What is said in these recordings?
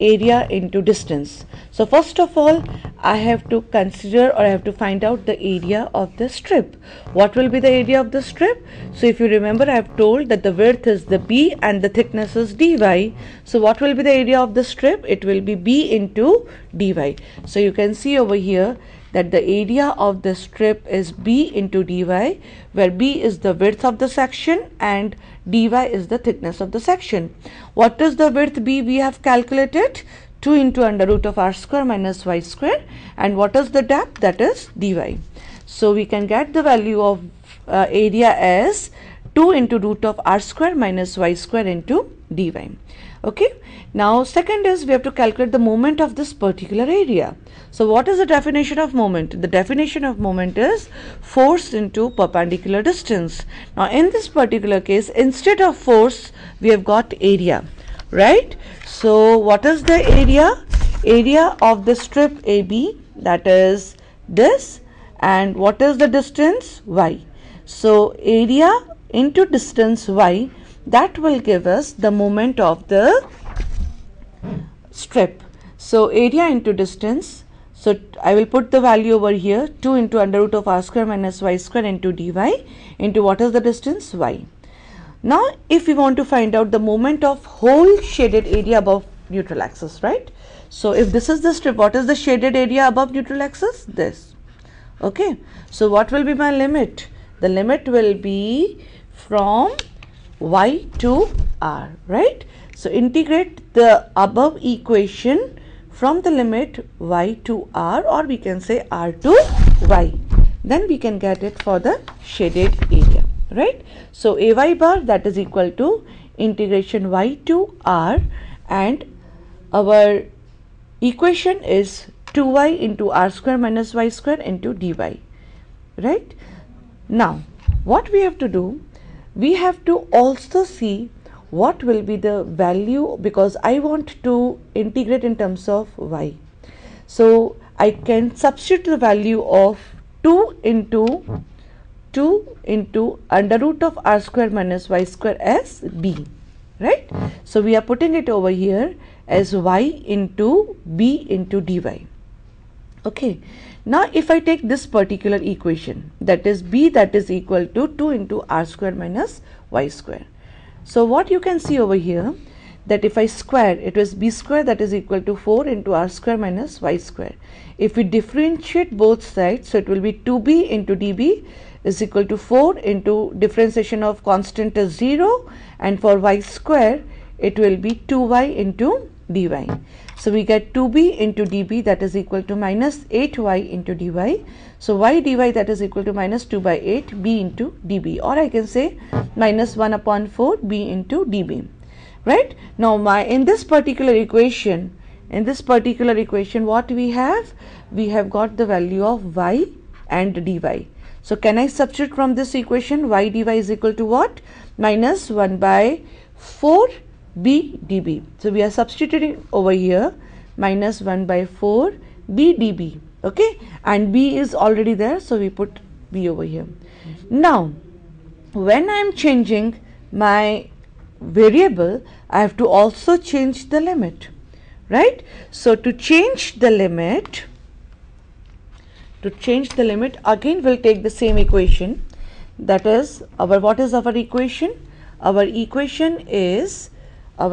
area into distance. So first of all, I have to consider, or I have to find out the area of the strip. What will be the area of the strip? So if you remember, I have told that the width is the b and the thickness is dy. So what will be the area of the strip? It will be b into dy. So you can see over here that the area of the strip is b into dy, where b is the width of the section and dy is the thickness of the section. What is the width b we have calculated? 2 into under root of r square minus y square. And what is the depth? That is dy. So we can get the value of area as 2 into root of r square minus y square into dy. Okay. Now second is we have to calculate the moment of this particular area. So what is the definition of moment? The definition of moment is force into perpendicular distance. Now in this particular case, instead of force, we have got area, right? So what is the area? Area of the strip AB, that is this, and what is the distance? Y. So area into distance y, that will give us the moment of the strip. So area into distance, so I will put the value over here, 2 into under root of r square minus y square into dy into what is the distance? Y. Now if we want to find out the moment of whole shaded area above neutral axis, right? So if this is the strip, what is the shaded area above neutral axis? This. Okay. So what will be my limit? The limit will be from y to r, right? So integrate the above equation from the limit y to r, or we can say r to y. Then we can get it for the shaded area, right? So ay bar, that is equal to integration y to r, and our equation is 2y into r square minus y square into dy, right? Now what we have to do, we have to also see what will be the value, because I want to integrate in terms of y. So I can substitute the value of 2 into under root of r square minus y square as b, right? So we are putting it over here as y into b into dy. Okay. Now if I take this particular equation, that is b, that is equal to 2 into r square minus y square. So what you can see over here, that if I square, it was b square, that is equal to 4 into r square minus y square. If we differentiate both sides, so it will be 2b into db is equal to 4 into differentiation of constant is 0, and for y square it will be 2y into dy. So we get 2b into db, that is equal to minus 8y into dy. So y dy, that is equal to minus 2 by 8 b into db, or I can say minus 1 upon 4 b into db, right? Now in this particular equation, what we have? We have got the value of y and dy. So can I substitute from this equation? Y dy is equal to what? Minus 1 by 4 b db. So we are substituting over here minus 1 by 4 b db, okay, and b is already there, so we put b over here. Now when I am changing my variable, I have to also change the limit, right? So to change the limit, again we'll take the same equation, that is what is our equation? Our equation is b,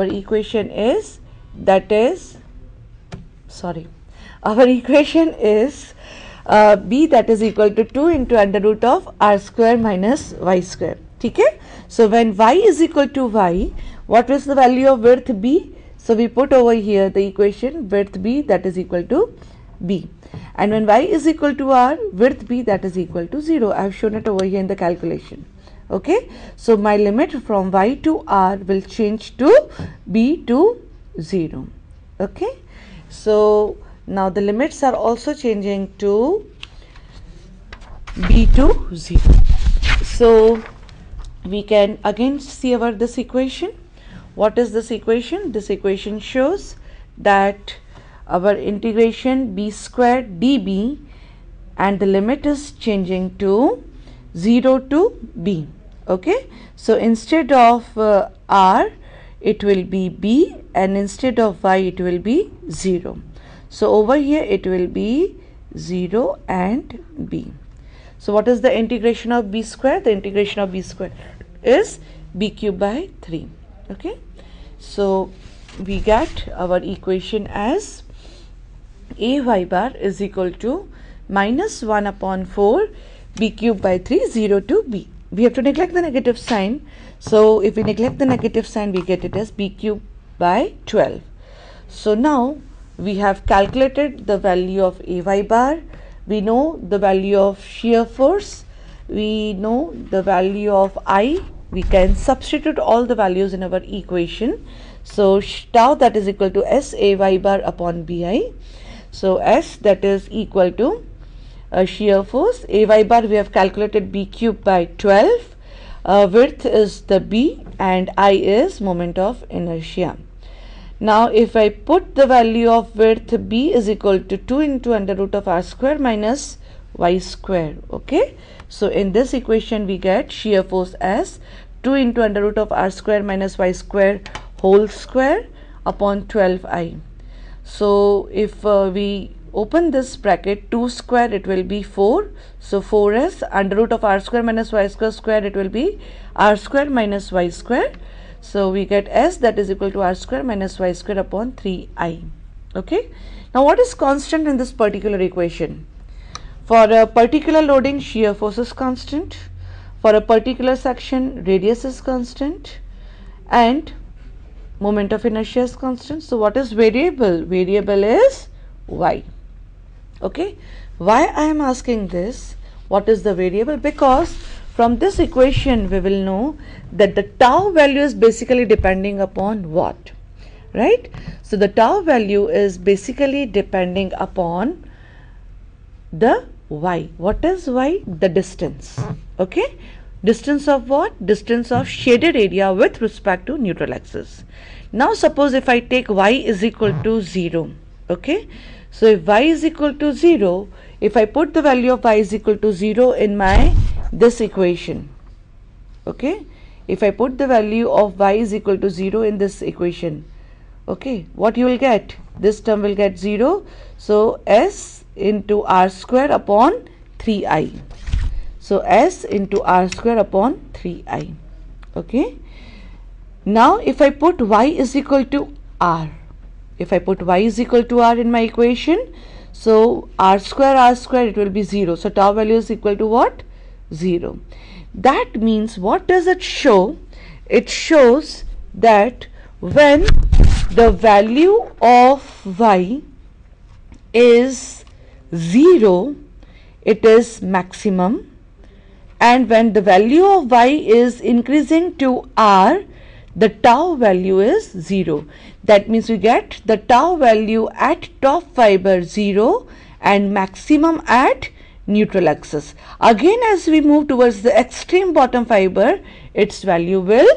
that is equal to 2 into under root of r square minus y square. Okay? So when y is equal to y, what is the value of width b? So we put over here the equation width b, that is equal to b, and when y is equal to r, width b, that is equal to 0. I have shown it over here in the calculation. Okay, so my limit from y to r will change to b to 0. Okay, so now the limits are also changing to b to 0. So we can again see this equation. What is this equation? This equation shows that our integration b square db, and the limit is changing to 0 to b. Okay, so instead of r, it will be b, and instead of y it will be 0. So over here it will be 0 and b. So what is the integration of b square? The integration of b square is b cube by 3. Okay, so we get our equation as ay bar is equal to minus 1 upon 4 b cube by 3, 0 to b. We have to neglect the negative sign. So if we neglect the negative sign, we get it as b cube by 12. So now we have calculated the value of ay bar. We know the value of shear force. We know the value of I. We can substitute all the values in our equation. So tau, that is equal to S ay bar upon bi. So S, that is equal to shear force. Ay bar we have calculated b cube by 12. Width is the b and I is moment of inertia. Now if I put the value of width b is equal to 2 into under root of r square minus y square. Okay, so in this equation we get shear force as 2 into under root of r square minus y square whole square upon 12i. So if we open this bracket, 2 square it will be 4. So 4s under root of r square minus y square square, it will be r square minus y square. So we get S, that is equal to r square minus y square upon 3i. Okay. Now what is constant in this particular equation? For a particular loading, shear force is constant. For a particular section, radius is constant. And moment of inertia is constant. So what is variable? Variable is y. Okay. Why I am asking this? What is the variable? Because from this equation we will know that the tau value is basically depending upon what, right? So the tau value is basically depending upon the y. What is y? The distance. Okay, distance of what? Distance of shaded area with respect to neutral axis. Now suppose if I take y is equal to 0. Okay, so if y is equal to 0, if I put the value of y is equal to 0 in my this equation, okay, if I put the value of y is equal to 0 in this equation, okay, what you will get? This term will get 0. So S into r square upon 3i. So S into r square upon 3i. Okay. Now if I put y is equal to r, if I put y is equal to r in my equation, so r square it will be 0. So tau value is equal to what? 0. That means what does it show? It shows that when the value of y is 0, it is maximum, and when the value of y is increasing to r, the tau value is 0. That means we get the tau value at top fiber 0 and maximum at neutral axis. Again, as we move towards the extreme bottom fiber, its value will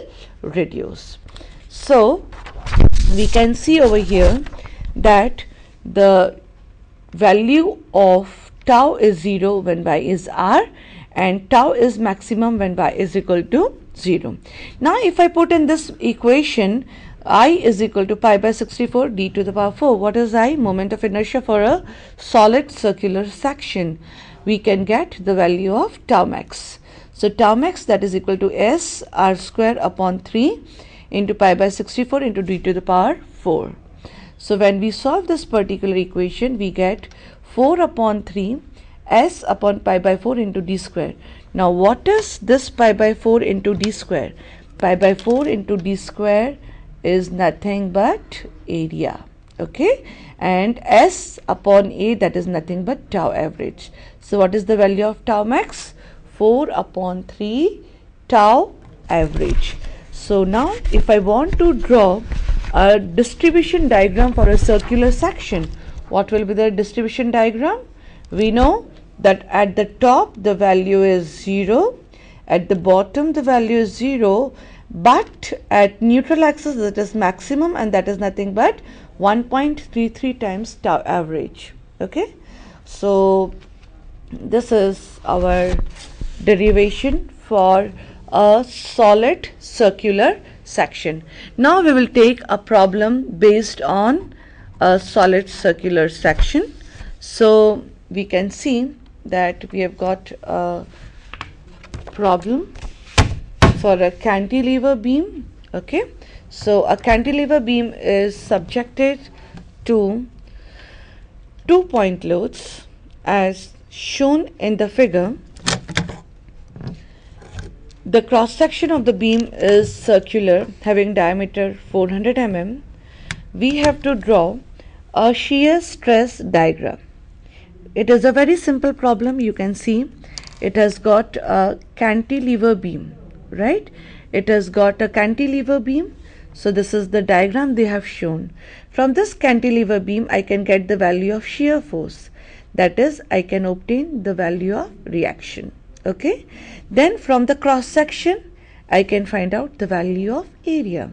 reduce. So we can see over here that the value of tau is 0 when y is r, and tau is maximum when y is equal to 0. Now if I put in this equation I is equal to pi by 64 d to the power 4. What is I? Moment of inertia for a solid circular section. We can get the value of tau max. So tau max, that is equal to S r square upon 3 into pi by 64 into d to the power 4. So when we solve this particular equation, we get 4 upon 3 S upon pi by 4 into d square. Now what is this pi by 4 into d square? Pi by 4 into d square is nothing but area. Okay, and S upon A, that is nothing but tau average. So what is the value of tau max? 4 upon 3 tau average. So now if I want to draw a distribution diagram for a circular section, what will be the distribution diagram? We know that at the top the value is 0, at the bottom the value is 0, but at neutral axis that is maximum, and that is nothing but 1.33 times tau average. Okay, so this is our derivation for a solid circular section. Now we will take a problem based on a solid circular section. So we can see that we have got a problem for a cantilever beam. Okay, so a cantilever beam is subjected to 2-point loads as shown in the figure. The cross section of the beam is circular, having diameter 400 mm. We have to draw a shear stress diagram. It is a very simple problem. You can see it has got a cantilever beam, right? It has got a cantilever beam. So this is the diagram they have shown. From this cantilever beam, I can get the value of shear force. That is, I can obtain the value of reaction. Okay. Then from the cross section, I can find out the value of area.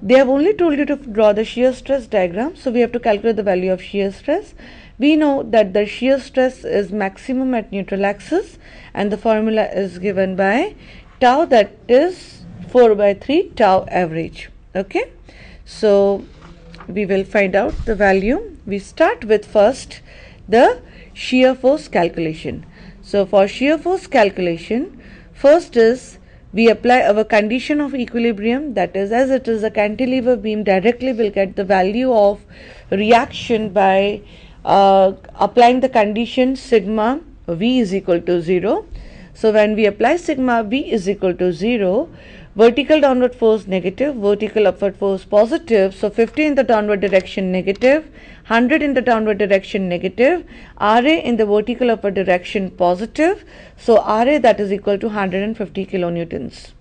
They have only told you to draw the shear stress diagram. So we have to calculate the value of shear stress. We know that the shear stress is maximum at neutral axis, and the formula is given by tau, that is 4/3 tau average. Okay. So we will find out the value. We start with first the shear force calculation. So for shear force calculation, first is we apply our condition of equilibrium, that is, as it is a cantilever beam, directly we'll get the value of reaction by applying the condition sigma V is equal to 0. So when we apply sigma V is equal to 0, vertical downward force negative, vertical upward force positive. So 50 in the downward direction negative, 100 in the downward direction negative, Ra in the vertical upward direction positive. So Ra, that is equal to 150 kilonewtons.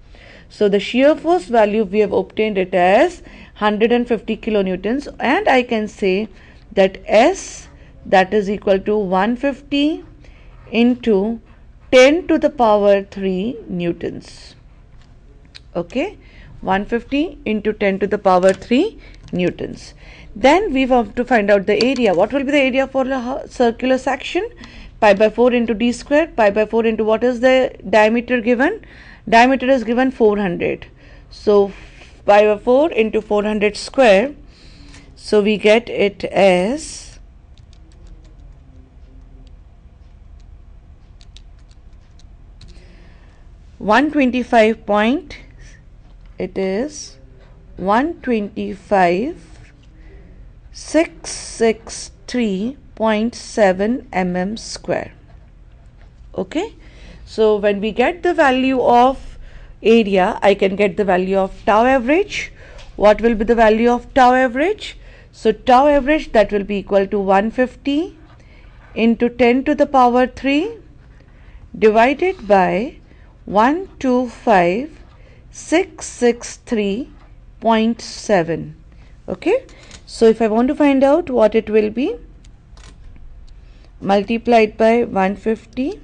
So the shear force value we have obtained it as 150 kilonewtons, and I can say that S, that is equal to 150 into 10 to the power 3 newtons. Okay, 150 into 10 to the power 3 newtons. Then we have to find out the area. What will be the area for a circular section? Pi by 4 into d square. Pi by 4 into what is the diameter given? Diameter is given 400. So pi by 4 into 400 square. So we get it as 125.663.7 mm square. Okay, so when we get the value of area, I can get the value of tau average. What will be the value of tau average? So tau average, that will be equal to 150 into 10 to the power 3 divided by 125.663.7. Okay, so if I want to find out what it will be, multiplied by 150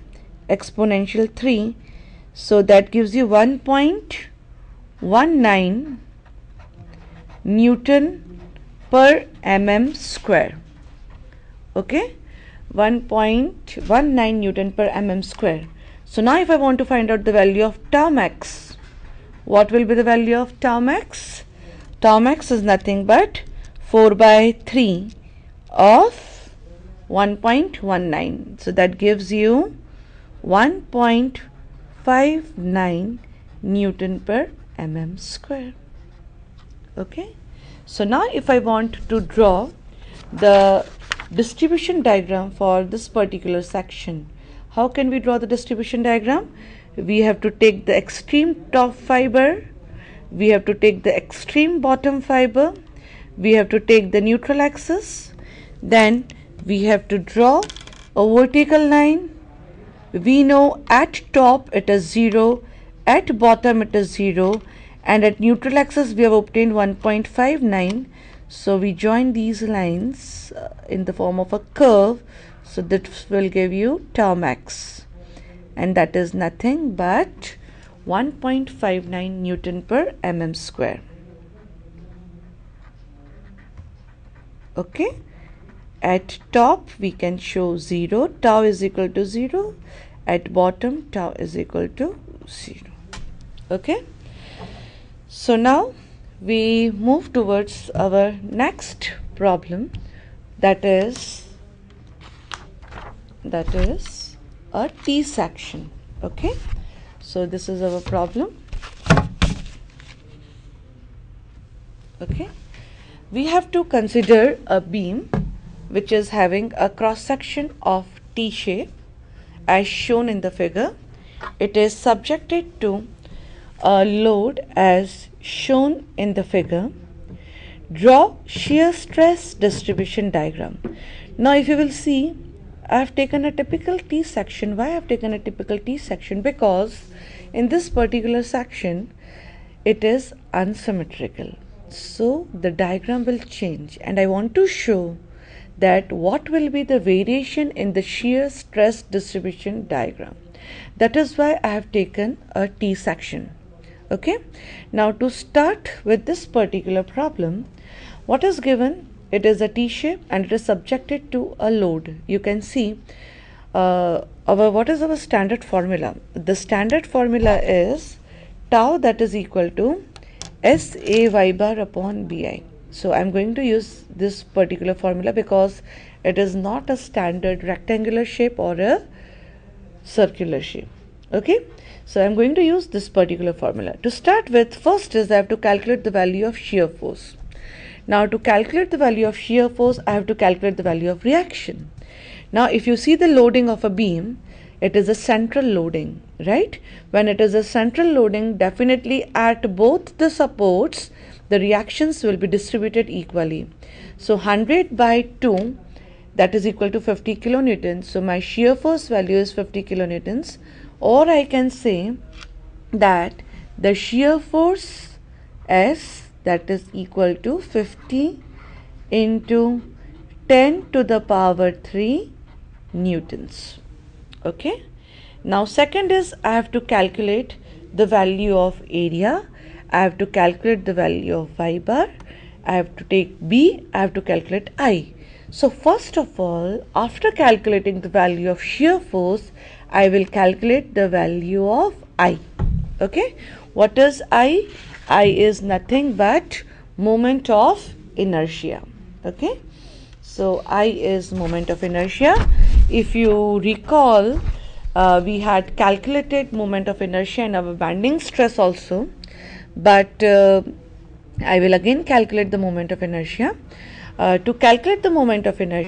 exponential 3, so that gives you 1.19 Newton per mm square. Okay, 1.19 Newton per mm square. So now if I want to find out the value of tau max, what will be the value of tau max? Tau max is nothing but 4/3 of 1.19. So that gives you 1.59 Newton per mm square. Okay. So now if I want to draw the distribution diagram for this particular section, how can we draw the distribution diagram? We have to take the extreme top fiber, we have to take the extreme bottom fiber, we have to take the neutral axis, then we have to draw a vertical line. We know at top it is 0, at bottom it is 0, and at neutral axis we have obtained 1.59. So we join these lines in the form of a curve. So this will give you tau max, and that is nothing but 1.59 Newton per mm square. Okay, at top we can show 0, tau is equal to 0, at bottom tau is equal to 0. Okay, so now we move towards our next problem, that is a T section. Okay, so this is our problem. Okay, we have to consider a beam which is having a cross section of T shape as shown in the figure. It is subjected to a load as shown in the figure. Draw shear stress distribution diagram. Now if you will see, I have taken a typical T section. Why I have taken a typical T section? Because in this particular section it is unsymmetrical, so the diagram will change, and I want to show that what will be the variation in the shear stress distribution diagram. That is why I have taken a T section. Okay, now to start with this particular problem, what is given? It is a T shape and it is subjected to a load. You can see what is our standard formula? The standard formula is tau, that is equal to SA y bar upon Bi. So I am going to use this particular formula because it is not a standard rectangular shape or a circular shape. Okay, so I am going to use this particular formula. To start with, first is I have to calculate the value of shear force. Now to calculate the value of shear force, I have to calculate the value of reaction. Now if you see the loading of a beam, it is a central loading, right? When it is a central loading, definitely at both the supports, the reactions will be distributed equally. So 100 by 2, that is equal to 50 kilonewtons. So my shear force value is 50 kilonewtons. Or I can say that the shear force S, that is equal to 50 into 10 to the power 3 newtons. Okay, now second is I have to calculate the value of area. I have to calculate the value of y bar. I have to take B. I have to calculate I. So first of all, after calculating the value of shear force, I will calculate the value of I. Okay, what is I? I is nothing but moment of inertia. Okay, so I is moment of inertia. If you recall, we had calculated moment of inertia in our bending stress also, but I will again calculate the moment of inertia. To calculate the moment of inertia,